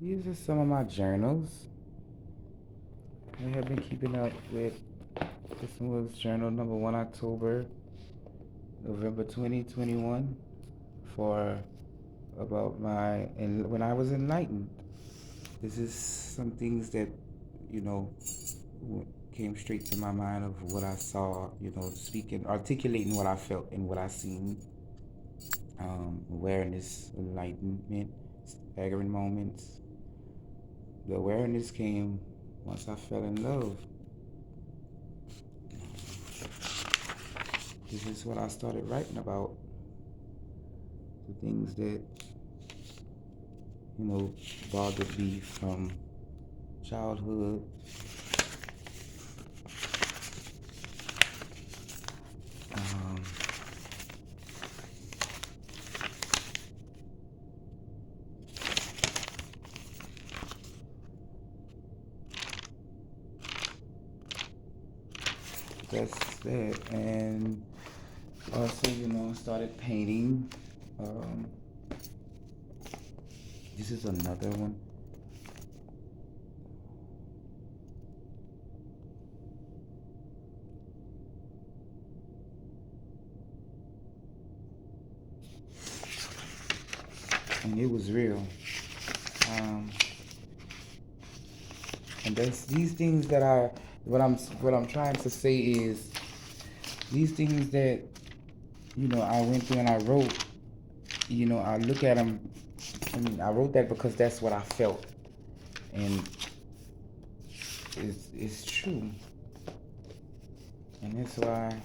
These are some of my journals. I have been keeping up with. This one was journal number 1, October, November 2021, for about and when I was enlightened. This is some things that, you know, came straight to my mind of what I saw, speaking, articulating what I felt and what I seen. Awareness, enlightenment, staggering moments. The awareness came once I fell in love. This is what I started writing about. The things that, bothered me from childhood. Um, that's that. And also, started painting. This is another one. And it was real. And that's these things that what I'm trying to say is these things that I went through and I wrote. I look at them. I wrote that because that's what I felt, and it's true. And that's why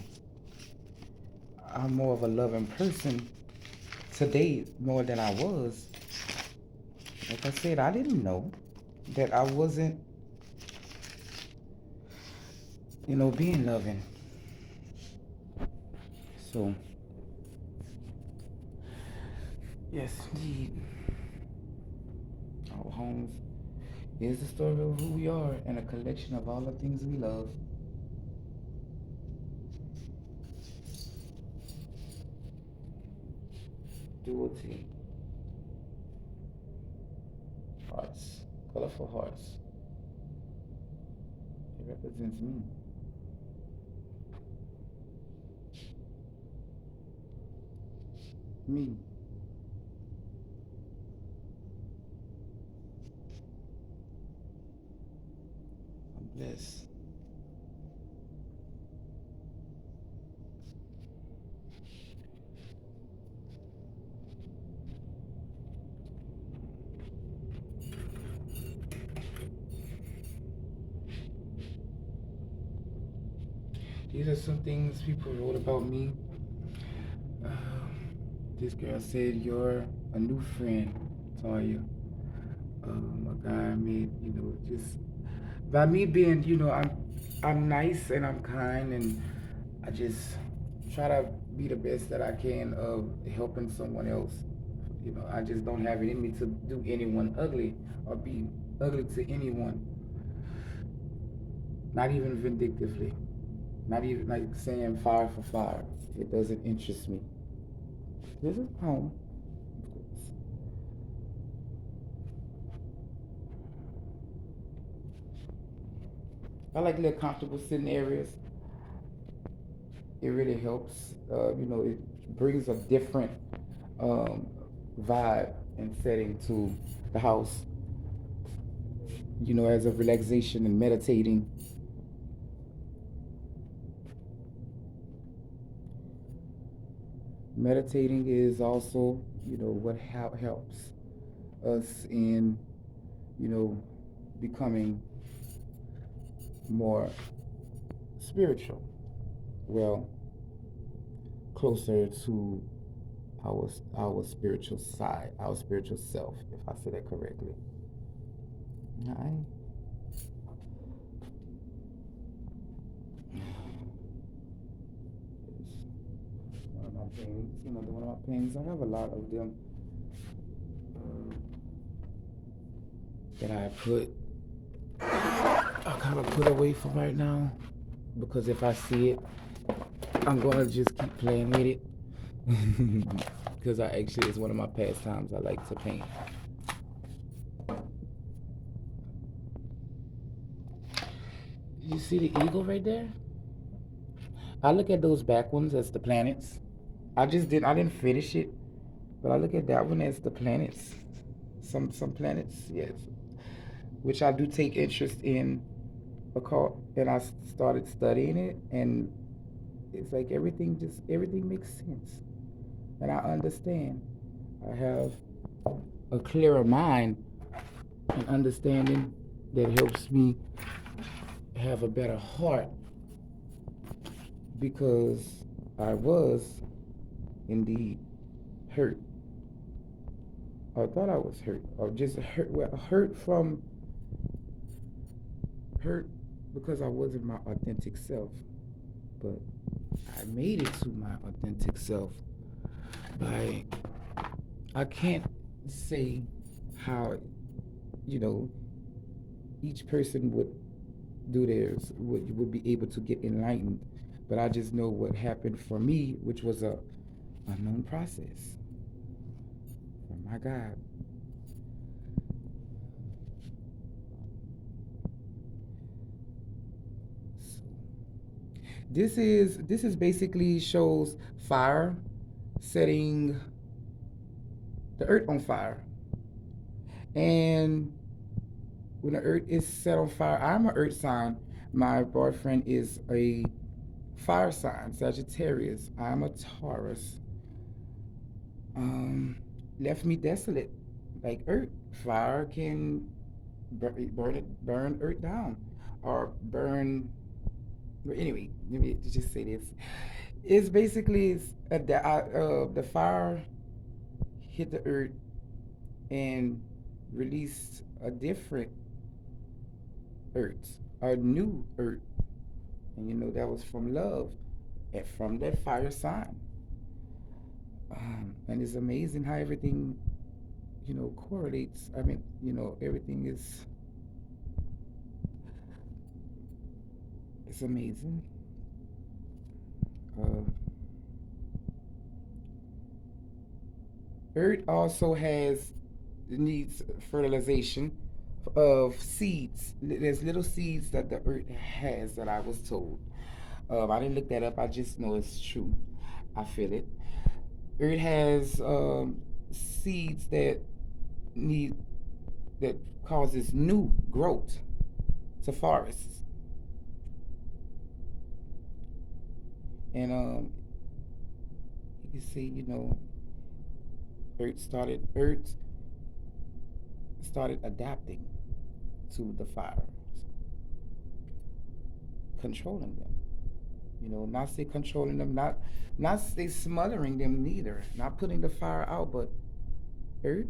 I'm more of a loving person today more than I was. Like I said, I didn't know that I wasn't, being loving. So, yes, indeed. Our homes is the story of who we are and a collection of all the things we love. Duality. Hearts. Colorful hearts. It represents me. Me. I'm blessed. These are some things people wrote about me. This girl said, "You're a new friend, Toya." A guy I met, just by me being, I'm nice and I'm kind and I just try to be the best that I can of helping someone else. I just don't have it in me to do anyone ugly or be ugly to anyone. Not even vindictively. Not even like saying fire for fire. It doesn't interest me. This is a poem. I like little comfortable sitting areas. It really helps. It brings a different vibe and setting to the house. As a relaxation and meditating. Meditating is also, what helps us in, becoming more spiritual. Well, closer to our spiritual side, our spiritual self, if I say that correctly. All right. One of my paintings, one of my paintings. I have a lot of them that I kind of put away for right now because if I see it, I'm gonna just keep playing with it because it's one of my pastimes. I like to paint. You see the eagle right there? I look at those back ones as the planets. I didn't finish it, but I look at that one as the planets. Some planets, yes, which I do take interest in. And I started studying it, and it's like everything makes sense, and I understand. I have a clearer mind and understanding that helps me have a better heart because I was indeed hurt. I thought I was hurt, or just hurt. Well, hurt because I wasn't my authentic self. But I made it to my authentic self by I can't say how you know each person would do theirs would be able to get enlightened, but I just know what happened for me, which was a unknown process from my God. So this is basically shows fire setting the earth on fire, and when the earth is set on fire, I'm an earth sign. My boyfriend is a fire sign, Sagittarius. I'm a Taurus. Um, Left me desolate, like earth. Fire can burn earth down, or burn. Well, anyway, let me just say this. It's basically the fire hit the earth and released a different earth, a new earth, and that was from love, and from that fire sign. And it's amazing how everything, correlates. I mean, everything is. It's amazing. Uh, Earth also needs fertilization of seeds. There's little seeds that the earth has that I was told. I didn't look that up. I just know it's true. I feel it. Earth has seeds need that causes new growth to forests, and you can see, Earth started adapting to the fires, controlling them. Not say controlling them, not say smothering them neither, not putting the fire out, but Earth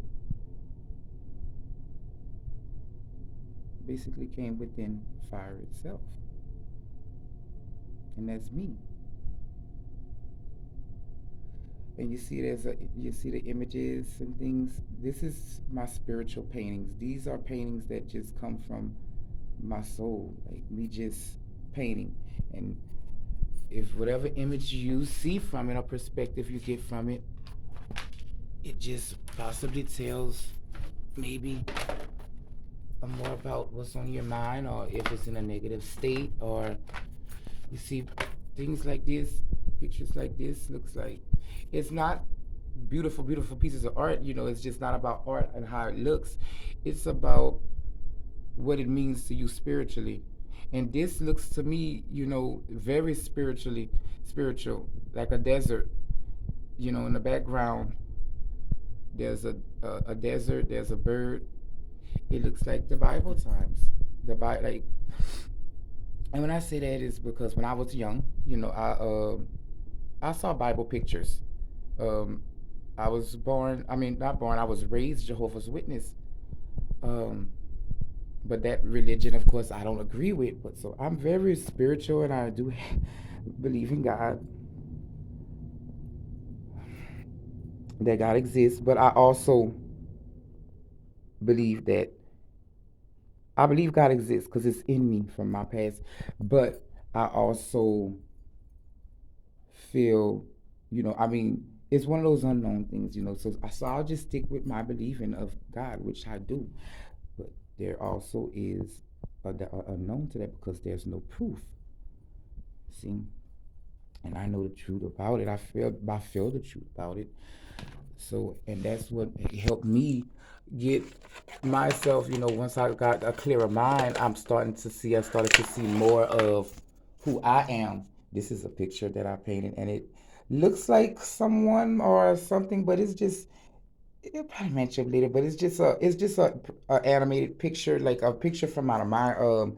basically came within fire itself, and that's me. And you see the images and things. This is my spiritual paintings. These are paintings that just come from my soul, like me just painting. And if whatever image you see from it or perspective you get from it, it just possibly tells maybe more about what's on your mind, or if it's in a negative state, or you see things like this, pictures like this, looks like it's not beautiful pieces of art. It's just not about art and how it looks. It's about what it means to you spiritually. And this looks to me, very spiritual, like a desert. In the background, there's a desert, there's a bird. It looks like the Bible times. The Bible, like, and when I say that is because when I was young, I saw Bible pictures. Um, I was born. I mean, not born. I was raised Jehovah's Witness. Um, but that religion, of course, I don't agree with. But so I'm very spiritual, and I do believe in God, that God exists. But I also believe that I believe God exists because it's in me from my past. But I also feel, I mean, it's one of those unknown things, So I'll just stick with my believing of God, which I do. But there also is are unknown to that because there's no proof. See, and I know the truth about it. I feel the truth about it. So, and that's what helped me get myself. Once I got a clearer mind, I started to see more of who I am. This is a picture that I painted, and it looks like someone or something, but it's just, it'll probably mention later, but it's just a animated picture, like a picture from out of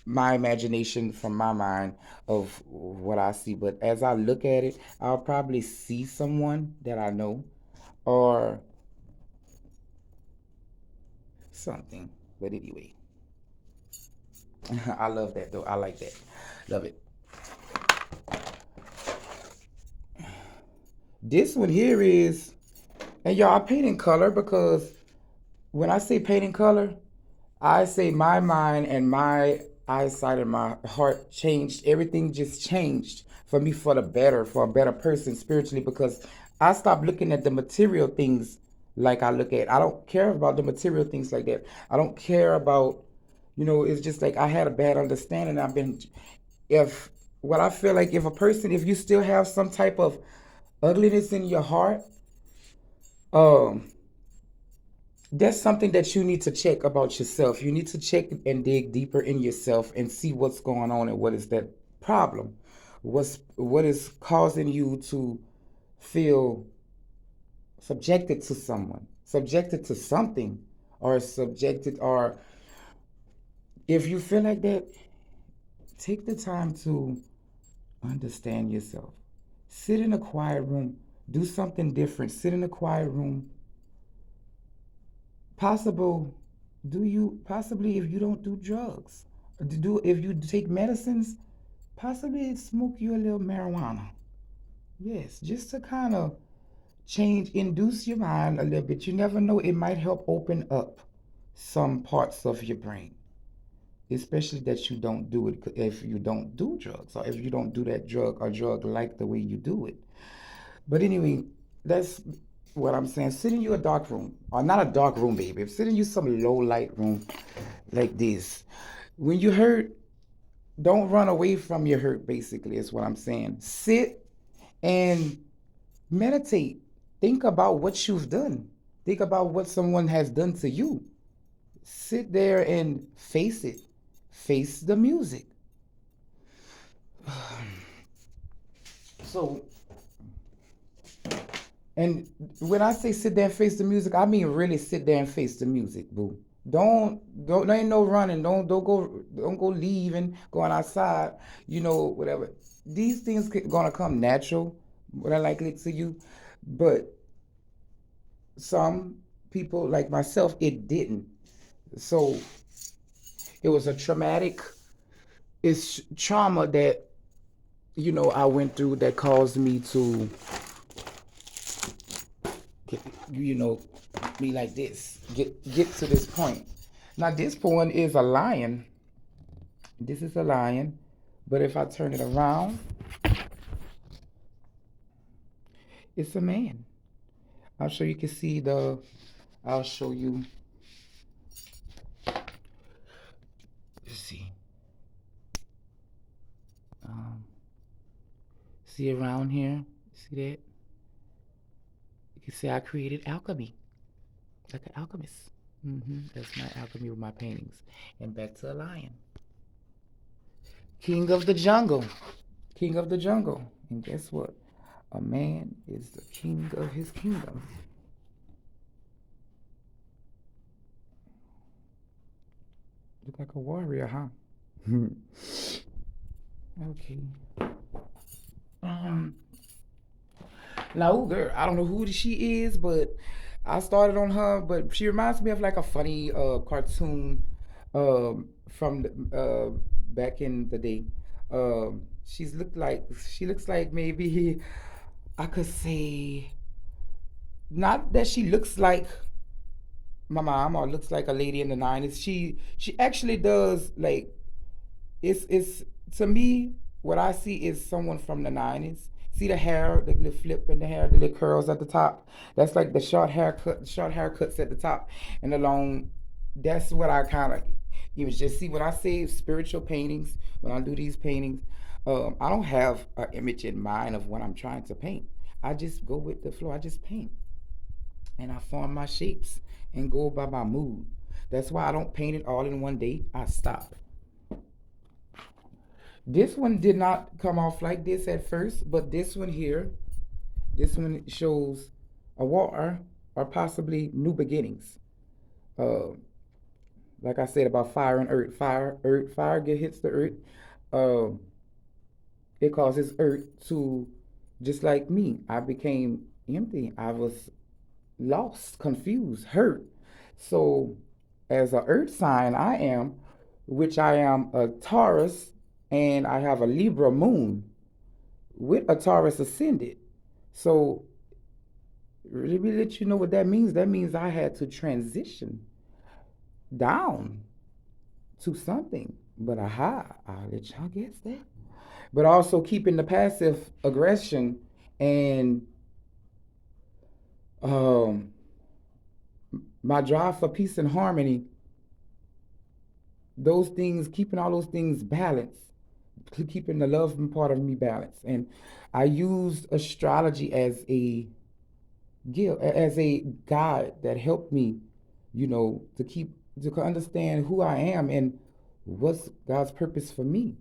my imagination, from my mind, of what I see. But as I look at it, I'll probably see someone that I know or something. But anyway, I love that though. I like that. Love it. This one here is, and y'all, I paint in color because when I say paint in color, I say my mind and my eyesight and my heart changed. Everything just changed for me for the better, for a better person spiritually, because I stopped looking at the material things like I look at. I don't care about the material things like that. I don't care about, it's just like I had a bad understanding. If what I feel like, if you still have some type of ugliness in your heart, um, that's something that you need to check about yourself. You need to check and dig deeper in yourself and see what's going on and what is that problem. What is causing you to feel subjected to someone, subjected to something, or if you feel like that, take the time to understand yourself. Sit in a quiet room, do something different. Sit in a quiet room. Possible do you possibly, if you don't do drugs, do if you take medicines, possibly smoke you a little marijuana. Yes, just to kind of induce your mind a little bit. You never know, it might help open up some parts of your brain, especially that you don't do it, if you don't do drugs, or if you don't do that drug or drug like the way you do it. But anyway, that's what I'm saying. Sit in you a dark room, or not a dark room, baby. Sit in you some low light room like this. When you hurt, don't run away from your hurt. Basically, is what I'm saying. Sit and meditate. Think about what you've done. Think about what someone has done to you. Sit there and face it. Face the music. So, and when I say sit there and face the music, I mean really sit there and face the music, boo. Don't there ain't no running. Don't go leaving, going outside, whatever. These things gonna come natural, more likely to you, but some people like myself, it didn't. So it was a traumatic, it's trauma that I went through that caused me to you know, be like this. Get to this point. Now this point is a lion. This is a lion, but if I turn it around, it's a man. I'm sure you can see the. I'll show you. Let's see. Um, see around here. See that? You can see I created alchemy, like an alchemist. That's my alchemy with my paintings. And back to a lion. King of the jungle. King of the jungle. And guess what? A man is the king of his kingdom. Look like a warrior, huh? Okay. Um, now, girl, I don't know who she is, but I started on her. But she reminds me of like a funny cartoon from back in the day. She looks like maybe I could say, not that she looks like my mom or looks like a lady in the 90s. She actually does, like, it's to me, what I see is someone from the 90s. See the hair, the little flip in the hair, the little curls at the top. That's like the short haircuts at the top, and the long. That's what I kind of. You just see when I say spiritual paintings, when I do these paintings, I don't have an image in mind of what I'm trying to paint. I just go with the flow. I just paint and I form my shapes and go by my mood. That's why I don't paint it all in one day. I stop. This one did not come off like this at first, but this one here, this one shows a war or possibly new beginnings. Uh, like I said about fire and earth, fire get hits the earth. Uh, it causes earth to, just like me, I became empty. I was lost, confused, hurt. So, as a earth sign, I am, which I am a Taurus, and I have a Libra moon with a Taurus ascended. So, really let you know what that means. That means I had to transition down to something. But aha, I'll let y'all guess that. But also keeping the passive aggression and um, my drive for peace and harmony, those things, keeping all those things balanced, keeping the love part of me balanced. And I used astrology as a gift, as a guide that helped me, to to understand who I am and what's God's purpose for me.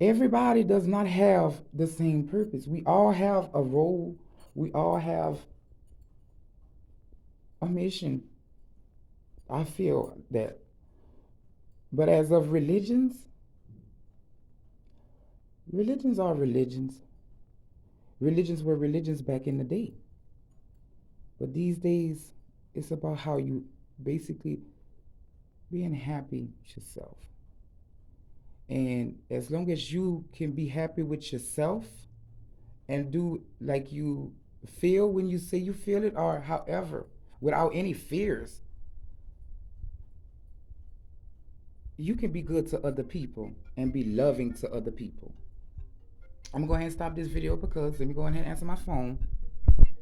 Everybody does not have the same purpose. We all have a role. We all have a mission. I feel that. But as of religions, religions are religions. Religions were religions back in the day. But these days, it's about how you basically being happy with yourself. And as long as you can be happy with yourself and do like you feel when you say you feel it, or however, without any fears, you can be good to other people and be loving to other people. I'm gonna go ahead and stop this video because let me go ahead and answer my phone.